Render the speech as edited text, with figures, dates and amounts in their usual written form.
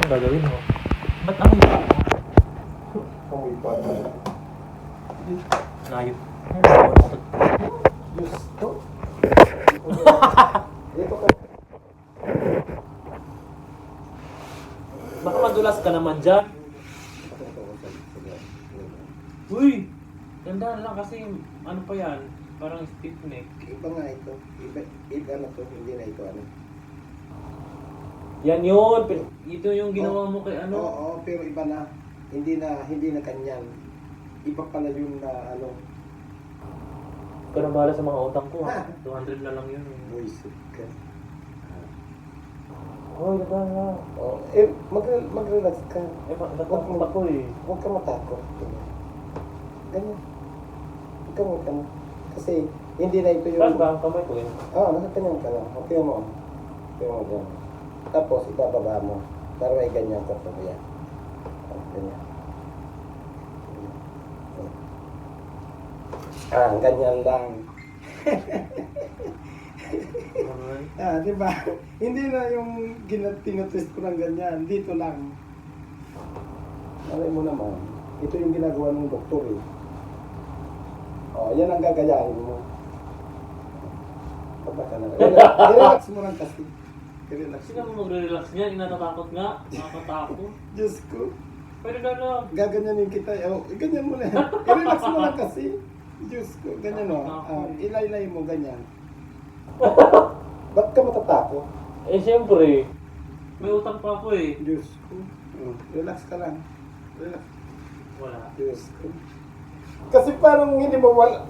Anong gagawin mo? Ba't amoy pa? Amoy pa. Layot. Diyos ko. Dito ka. Baka madulas ka naman dyan. Uy! Tandaan lang kasi ano pa yan? Parang stiff neck. Iba nga ito. Iba na to. Hindi na ito ano. Yan yun! Ito yung ginawa mo kay ano? Oo, pero iba na. Hindi na kanyan. Iba pala yung na ano. Ikaw na bahala sa mga utang ko ha. 200 na lang yun. Buisit ka. Hoy, naka nga. Oh, mag-relax ka. Natakot ako eh. Huwag ka matakot. Ganyan. Huwag ka mo. Kasi hindi na ito yung... Saan ba ang kamay ko eh? Nasa kanyang ka lang. Okay mo. Okay mo dyan. Tapos ibababa mo. Para may ganyan ka pa. Yan. Ganyan. Ganyan lang. Di ba? Hindi na yung tinutwist ko ng ganyan. Dito lang. Alay mo naman. Ito yung ginagawa ng doktor eh. Yan ang gagayahin mo. Pagka na. Relax mo lang kasi. Relax. Sino mo magre-relax niyan? Inatatakot nga. Nakakatakot. Diyos ko. Pwede na lang. Gaganyanin kita. Ganyan mo lang. I-relax mo lang kasi. Diyos ko. Ganyan o. Ilaylay mo ganyan. Ba't ka matatakot? Eh siyempre. May utang pa ako eh. Diyos ko. Relax ka lang. Relax. Wala. Diyos ko. Kasi parang hindi mo wala.